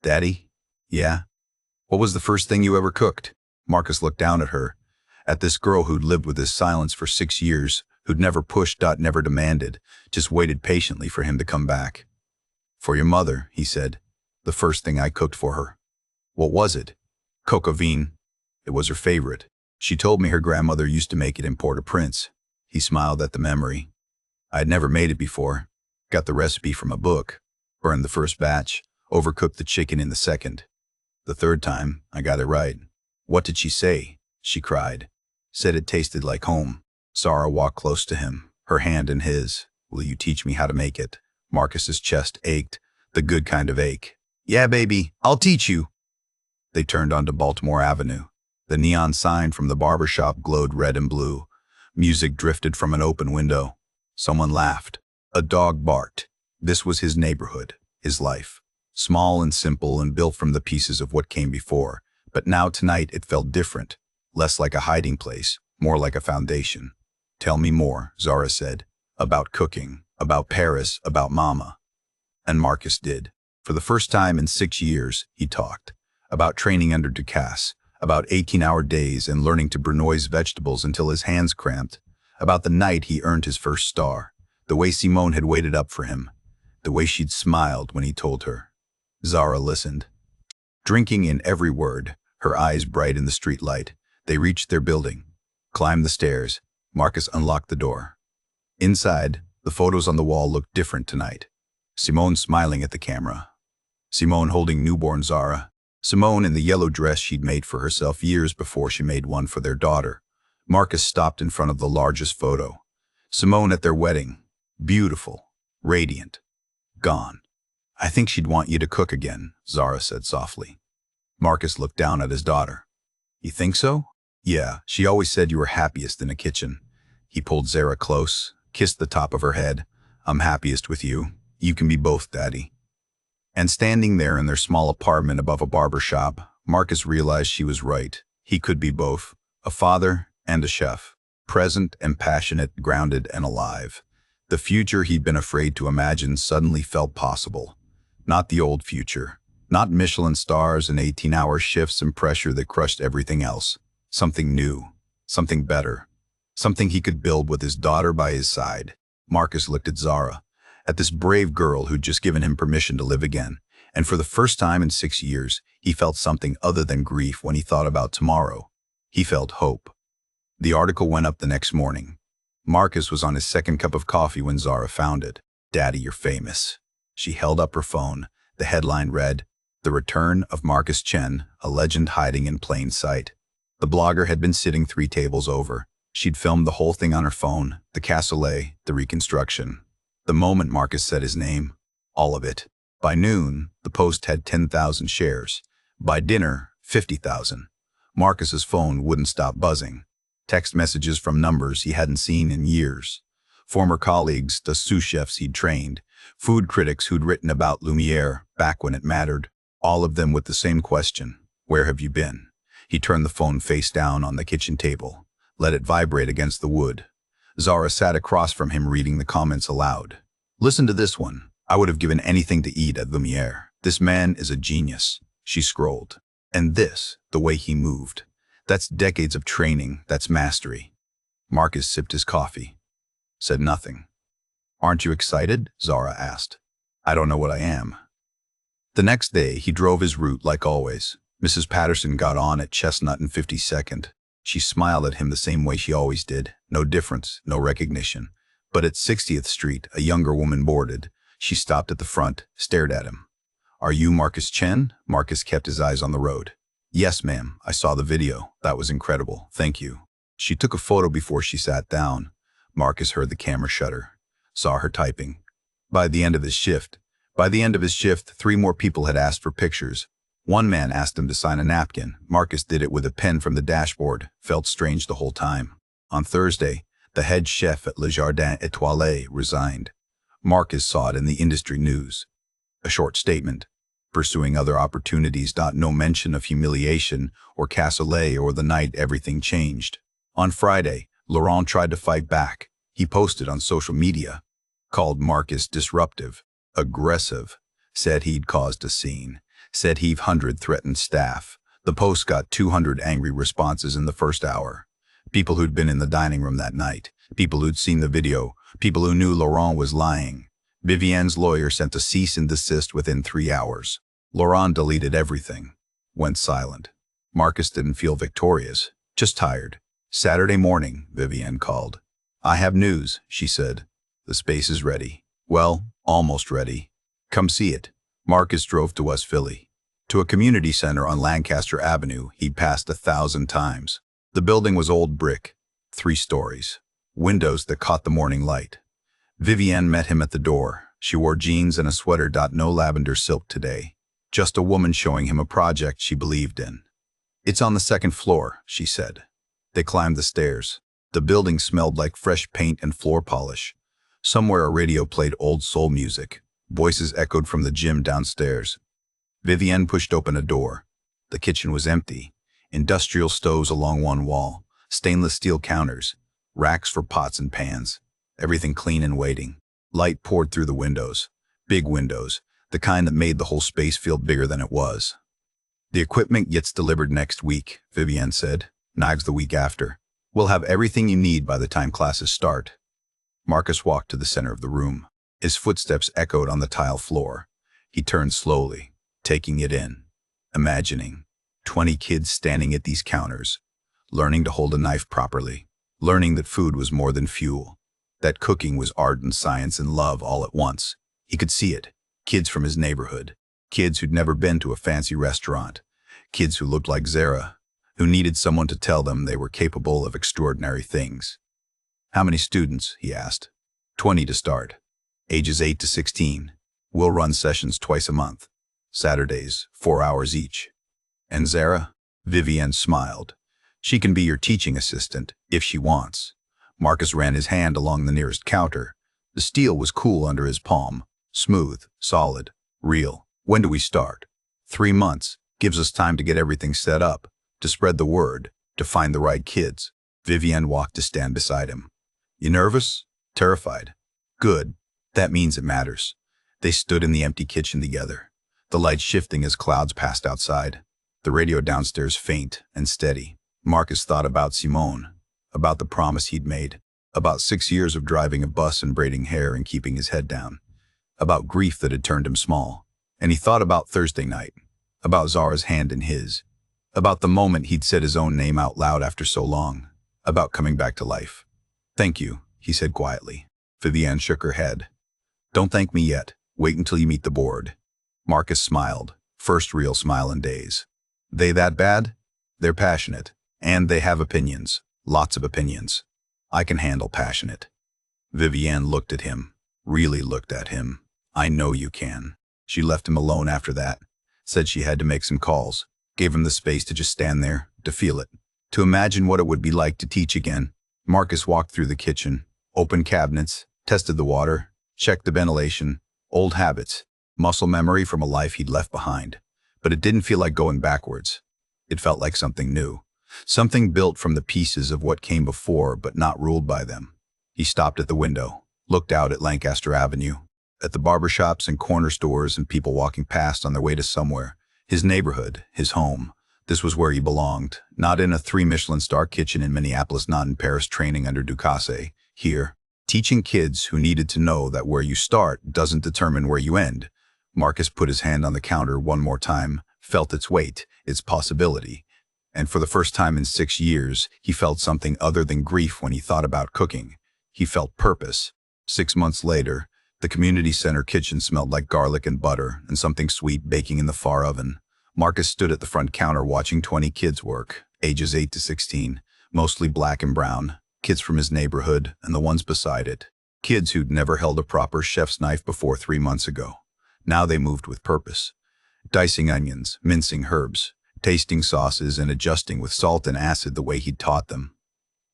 Daddy? Yeah? What was the first thing you ever cooked? Marcus looked down at her. At this girl who'd lived with his silence for 6 years, who'd never pushed, never demanded, just waited patiently for him to come back. "For your mother," he said. "The first thing I cooked for her." "What was it?" "Coq au vin." It was her favorite. She told me her grandmother used to make it in Port-au-Prince. He smiled at the memory. I had never made it before. Got the recipe from a book. Burned the first batch. Overcooked the chicken in the second. The third time, I got it right. "What did she say?" she cried. "Said it tasted like home." Zara walked close to him, her hand in his. "Will you teach me how to make it?" Marcus's chest ached, the good kind of ache. "Yeah, baby, I'll teach you." They turned onto Baltimore Avenue. The neon sign from the barber shop glowed red and blue. Music drifted from an open window. Someone laughed. A dog barked. This was his neighborhood, his life. Small and simple and built from the pieces of what came before. But now tonight it felt different. Less like a hiding place, more like a foundation. "Tell me more," Zara said. "About cooking, about Paris, about Mama." And Marcus did. For the first time in 6 years, he talked. About training under Ducasse, about 18-hour days and learning to brunoise vegetables until his hands cramped. About the night he earned his first star. The way Simone had waited up for him. The way she'd smiled when he told her. Zara listened, drinking in every word, her eyes bright in the street light. They reached their building, climbed the stairs. Marcus unlocked the door. Inside, the photos on the wall looked different tonight. Simone smiling at the camera. Simone holding newborn Zara. Simone in the yellow dress she'd made for herself years before she made one for their daughter. Marcus stopped in front of the largest photo. Simone at their wedding. Beautiful. Radiant. Gone. "I think she'd want you to cook again," Zara said softly. Marcus looked down at his daughter. "You think so?" "Yeah, she always said you were happiest in a kitchen." He pulled Zara close, kissed the top of her head. "I'm happiest with you. You can be both, Daddy." And standing there in their small apartment above a barber shop, Marcus realized she was right. He could be both, a father and a chef, present and passionate, grounded and alive. The future he'd been afraid to imagine suddenly felt possible. Not the old future. Not Michelin stars and 18-hour shifts and pressure that crushed everything else. Something new. Something better. Something he could build with his daughter by his side. Marcus looked at Zara, at this brave girl who'd just given him permission to live again. And for the first time in 6 years, he felt something other than grief when he thought about tomorrow. He felt hope. The article went up the next morning. Marcus was on his second cup of coffee when Zara found it. "Daddy, you're famous." She held up her phone. The headline read, "The Return of Marcus Chen, a legend hiding in plain sight." The blogger had been sitting 3 tables over. She'd filmed the whole thing on her phone, the cassoulet, the reconstruction. The moment Marcus said his name, all of it. By noon, the post had 10,000 shares. By dinner, 50,000. Marcus's phone wouldn't stop buzzing. Text messages from numbers he hadn't seen in years. Former colleagues, the sous chefs he'd trained, food critics who'd written about Lumiere back when it mattered, all of them with the same question, "Where have you been?" He turned the phone face down on the kitchen table, let it vibrate against the wood. Zara sat across from him reading the comments aloud. "Listen to this one. I would have given anything to eat at Lumiere. This man is a genius." She scrolled. "And this, the way he moved. That's decades of training, that's mastery." Marcus sipped his coffee. Said nothing. "Aren't you excited?" Zara asked. "I don't know what I am." The next day, he drove his route like always. Mrs. Patterson got on at Chestnut and 52nd. She smiled at him the same way she always did. No difference, no recognition. But at 60th Street, a younger woman boarded. She stopped at the front, stared at him. "Are you Marcus Chen?" Marcus kept his eyes on the road. "Yes, ma'am. I saw the video. That was incredible. Thank you." She took a photo before she sat down. Marcus heard the camera shutter. Saw her typing. By the end of his shift, 3 more people had asked for pictures. One man asked him to sign a napkin. Marcus did it with a pen from the dashboard. Felt strange the whole time. On Thursday, the head chef at Le Jardin Étoilé resigned. Marcus saw it in the industry news. A short statement. Pursuing other opportunities. No mention of humiliation or cassoulet or the night everything changed. On Friday, Laurent tried to fight back. He posted on social media. Called Marcus disruptive, aggressive. Said he'd caused a scene. Said he'd 100 threatened staff. The post got 200 angry responses in the first hour. People who'd been in the dining room that night. People who'd seen the video, people who knew Laurent was lying. Vivienne's lawyer sent a cease and desist within 3 hours. Laurent deleted everything, went silent. Marcus didn't feel victorious, just tired. Saturday morning, Vivienne called. "I have news," she said. "The space is ready. Well, almost ready. Come see it." Marcus drove to West Philly, to a community center on Lancaster Avenue he'd passed 1,000 times. The building was old brick, 3 stories, windows that caught the morning light. Vivienne met him at the door. She wore jeans and a sweater. No lavender silk today. Just a woman showing him a project she believed in. "It's on the 2nd floor," she said. They climbed the stairs. The building smelled like fresh paint and floor polish. Somewhere a radio played old soul music. Voices echoed from the gym downstairs. Vivienne pushed open a door. The kitchen was empty. Industrial stoves along one wall, stainless steel counters, racks for pots and pans. Everything clean and waiting. Light poured through the windows. Big windows, the kind that made the whole space feel bigger than it was. "The equipment gets delivered next week," Vivienne said. "Knives the week after. We'll have everything you need by the time classes start." Marcus walked to the center of the room. His footsteps echoed on the tile floor. He turned slowly, taking it in, imagining 20 kids standing at these counters, learning to hold a knife properly, learning that food was more than fuel, that cooking was art and science and love all at once. He could see it. Kids from his neighborhood, kids who'd never been to a fancy restaurant, kids who looked like Zara, who needed someone to tell them they were capable of extraordinary things. "How many students?" he asked. 20 to start. Ages 8 to 16. We'll run sessions twice a month. Saturdays, 4 hours each." "And Zara?" Vivienne smiled. "She can be your teaching assistant, if she wants." Marcus ran his hand along the nearest counter. The steel was cool under his palm. Smooth, solid, real. "When do we start?" 3 months. Gives us time to get everything set up, to spread the word, to find the right kids." Vivienne walked to stand beside him. "You nervous?" "Terrified." "Good. That means it matters." They stood in the empty kitchen together, the light shifting as clouds passed outside. The radio downstairs faint and steady. Marcus thought about Simone, about the promise he'd made, about 6 years of driving a bus and braiding hair and keeping his head down, about grief that had turned him small. And he thought about Thursday night, about Zara's hand in his, about the moment he'd said his own name out loud after so long, about coming back to life. "Thank you," he said quietly. Vivienne shook her head. "Don't thank me yet. Wait until you meet the board." Marcus smiled, first real smile in days. "They that bad?" "They're passionate. And they have opinions. Lots of opinions. I can handle passionate." Vivienne looked at him, really looked at him. "I know you can." She left him alone after that, said she had to make some calls, gave him the space to just stand there, to feel it, to imagine what it would be like to teach again. Marcus walked through the kitchen, opened cabinets, tested the water, checked the ventilation, old habits, muscle memory from a life he'd left behind. But it didn't feel like going backwards. It felt like something new, something built from the pieces of what came before but not ruled by them. He stopped at the window, looked out at Lancaster Avenue, at the barbershops and corner stores and people walking past on their way to somewhere. His neighborhood, his home. This was where he belonged, not in a 3 Michelin star kitchen in Minneapolis, not in Paris training under Ducasse. Here, teaching kids who needed to know that where you start doesn't determine where you end. Marcus put his hand on the counter one more time, felt its weight, its possibility. And for the first time in 6 years, he felt something other than grief when he thought about cooking. He felt purpose. 6 months later, the community center kitchen smelled like garlic and butter and something sweet baking in the far oven. Marcus stood at the front counter watching 20 kids work, ages 8 to 16, mostly black and brown, kids from his neighborhood and the ones beside it, kids who'd never held a proper chef's knife before 3 months ago. Now they moved with purpose, dicing onions, mincing herbs, tasting sauces and adjusting with salt and acid the way he'd taught them.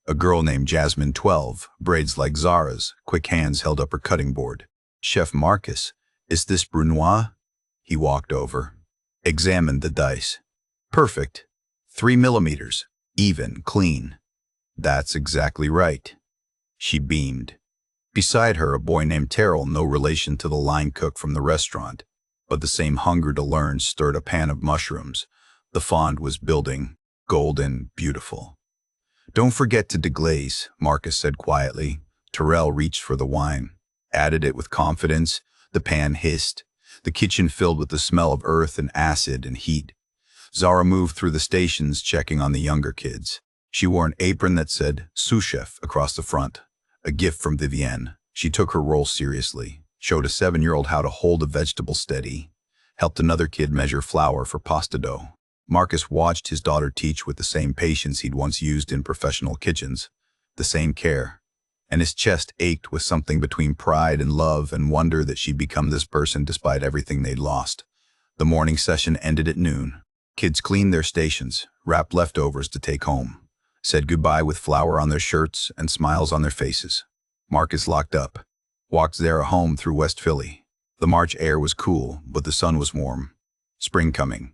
A girl named Jasmine, 12, braids like Zara's, quick hands held up her cutting board. "Chef Marcus, is this brunoise?" He walked over, examined the dice. "Perfect. 3 millimeters. Even, clean." "That's exactly right." She beamed. Beside her, a boy named Terrell, no relation to the line cook from the restaurant, but the same hunger to learn stirred a pan of mushrooms. The fond was building, golden, beautiful. Don't forget to deglaze, Marcus said quietly. Terrell reached for the wine, added it with confidence. The pan hissed. The kitchen filled with the smell of earth and acid and heat. Zara moved through the stations, checking on the younger kids. She wore an apron that said sous chef across the front, a gift from Vivienne. She took her role seriously, showed a 7-year-old how to hold a vegetable steady, helped another kid measure flour for pasta dough. Marcus watched his daughter teach with the same patience he'd once used in professional kitchens, the same care, and his chest ached with something between pride and love and wonder that she'd become this person despite everything they'd lost. The morning session ended at noon. Kids cleaned their stations, wrapped leftovers to take home, said goodbye with flour on their shirts and smiles on their faces. Marcus locked up, walked Zara home through West Philly. The March air was cool, but the sun was warm. Spring coming.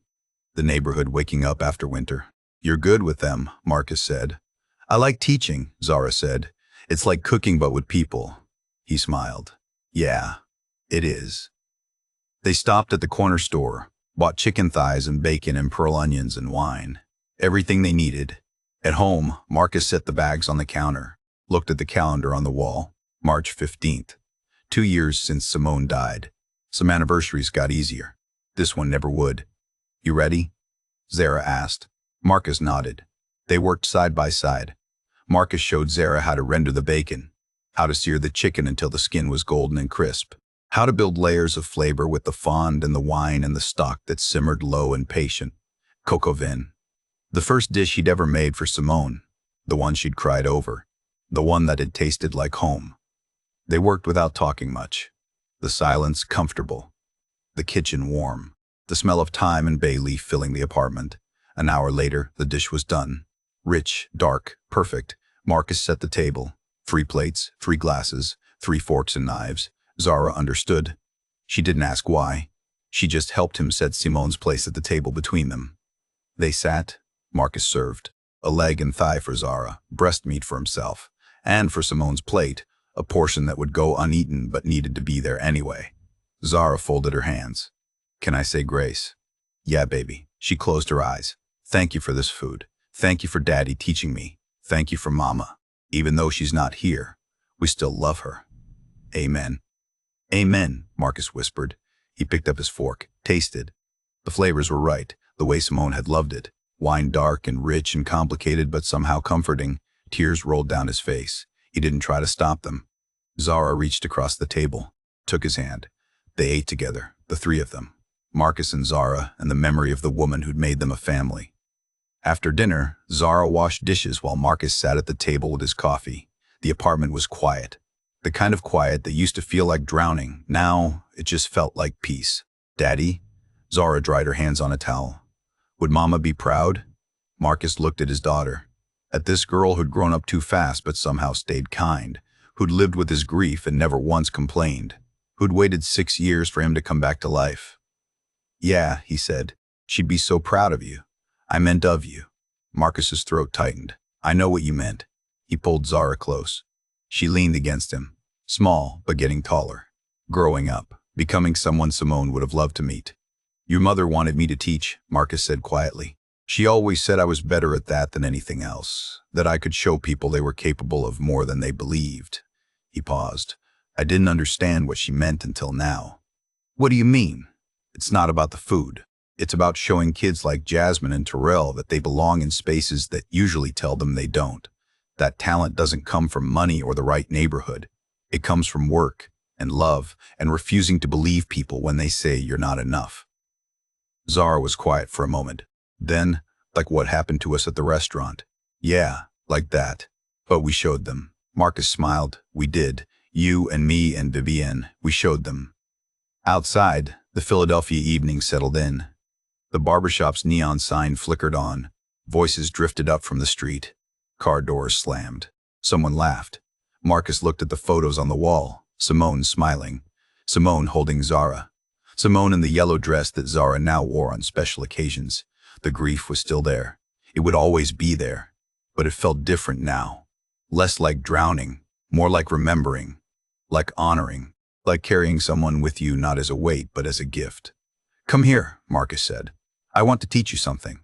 The neighborhood waking up after winter. You're good with them, Marcus said. I like teaching, Zara said. It's like cooking but with people. He smiled. Yeah, it is. They stopped at the corner store, bought chicken thighs and bacon and pearl onions and wine. Everything they needed. At home, Marcus set the bags on the counter, looked at the calendar on the wall. March 15th. 2 years since Simone died. Some anniversaries got easier. This one never would. You ready? Zara asked. Marcus nodded. They worked side by side. Marcus showed Zara how to render the bacon, how to sear the chicken until the skin was golden and crisp, how to build layers of flavor with the fond and the wine and the stock that simmered low and patient. Coco vin. The first dish he'd ever made for Simone, the one she'd cried over, the one that had tasted like home. They worked without talking much. The silence comfortable. The kitchen warm. The smell of thyme and bay leaf filling the apartment. An hour later, the dish was done. Rich, dark, perfect. Marcus set the table. 3 plates, 3 glasses, 3 forks and knives. Zara understood. She didn't ask why. She just helped him set Simone's place at the table between them. They sat. Marcus served. A leg and thigh for Zara, breast meat for himself, and for Simone's plate, a portion that would go uneaten but needed to be there anyway. Zara folded her hands. Can I say grace? Yeah, baby. She closed her eyes. Thank you for this food. Thank you for Daddy teaching me. Thank you for Mama. Even though she's not here, we still love her. Amen. Amen, Marcus whispered. He picked up his fork, tasted. The flavors were right, the way Simone had loved it. Wine dark and rich and complicated but somehow comforting. Tears rolled down his face. He didn't try to stop them. Zara reached across the table, took his hand. They ate together, the 3 of them. Marcus and Zara, and the memory of the woman who'd made them a family. After dinner, Zara washed dishes while Marcus sat at the table with his coffee. The apartment was quiet. The kind of quiet that used to feel like drowning. Now, it just felt like peace. Daddy? Zara dried her hands on a towel. Would Mama be proud? Marcus looked at his daughter. At this girl who'd grown up too fast but somehow stayed kind, who'd lived with his grief and never once complained, who'd waited 6 years for him to come back to life. Yeah, he said. She'd be so proud of you. I meant of you. Marcus's throat tightened. I know what you meant. He pulled Zara close. She leaned against him, small but getting taller. Growing up, becoming someone Simone would have loved to meet. Your mother wanted me to teach, Marcus said quietly. She always said I was better at that than anything else, that I could show people they were capable of more than they believed. He paused. I didn't understand what she meant until now. What do you mean? It's not about the food. It's about showing kids like Jasmine and Terrell that they belong in spaces that usually tell them they don't. That talent doesn't come from money or the right neighborhood. It comes from work and love and refusing to believe people when they say you're not enough. Zara was quiet for a moment. Then, like what happened to us at the restaurant. Yeah, like that. But we showed them. Marcus smiled. We did. You and me and Vivienne. We showed them. Outside, the Philadelphia evening settled in. The barbershop's neon sign flickered on. Voices drifted up from the street. Car doors slammed. Someone laughed. Marcus looked at the photos on the wall. Simone smiling. Simone holding Zara. Simone in the yellow dress that Zara now wore on special occasions. The grief was still there. It would always be there. But it felt different now. Less like drowning, more like remembering, like honoring, like carrying someone with you not as a weight but as a gift. Come here, Marcus said. I want to teach you something.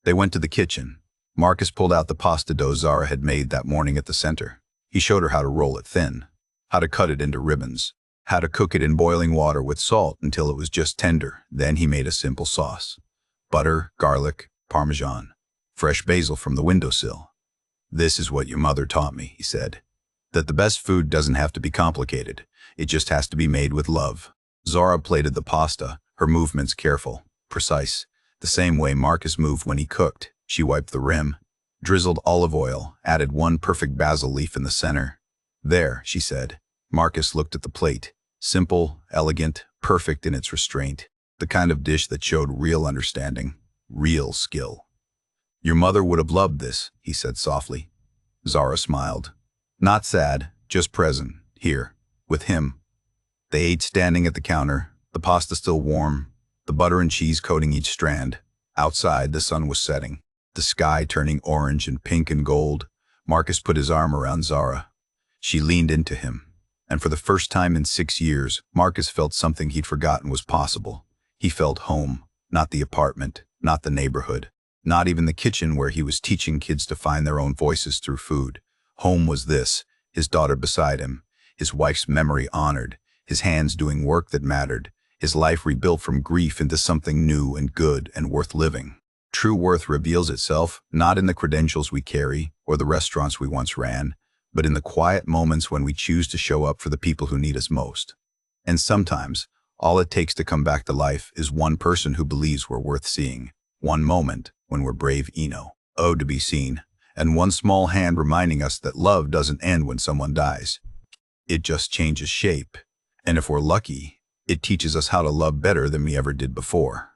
They went to the kitchen. Marcus pulled out the pasta dough Zara had made that morning at the center. He showed her how to roll it thin, how to cut it into ribbons, how to cook it in boiling water with salt until it was just tender. Then he made a simple sauce. Butter, garlic, parmesan, fresh basil from the windowsill. "This is what your mother taught me," he said. "That the best food doesn't have to be complicated. It just has to be made with love." Zara plated the pasta, her movements careful, precise, the same way Marcus moved when he cooked. She wiped the rim, drizzled olive oil, added one perfect basil leaf in the center. "There," she said. Marcus looked at the plate. Simple, elegant, perfect in its restraint. The kind of dish that showed real understanding, real skill. "Your mother would have loved this," he said softly. Zara smiled. Not sad, just present, here, with him. They ate standing at the counter, the pasta still warm, the butter and cheese coating each strand. Outside, the sun was setting, the sky turning orange and pink and gold. Marcus put his arm around Zara. She leaned into him. And for the first time in 6 years, Marcus felt something he'd forgotten was possible. He felt home, not the apartment, not the neighborhood, not even the kitchen where he was teaching kids to find their own voices through food. Home was this, his daughter beside him, his wife's memory honored, his hands doing work that mattered, his life rebuilt from grief into something new and good and worth living. True worth reveals itself not in the credentials we carry or the restaurants we once ran, but in the quiet moments when we choose to show up for the people who need us most. And sometimes, all it takes to come back to life is one person who believes we're worth seeing, one moment when we're brave to be seen, and one small hand reminding us that love doesn't end when someone dies. It just changes shape, and if we're lucky, it teaches us how to love better than we ever did before.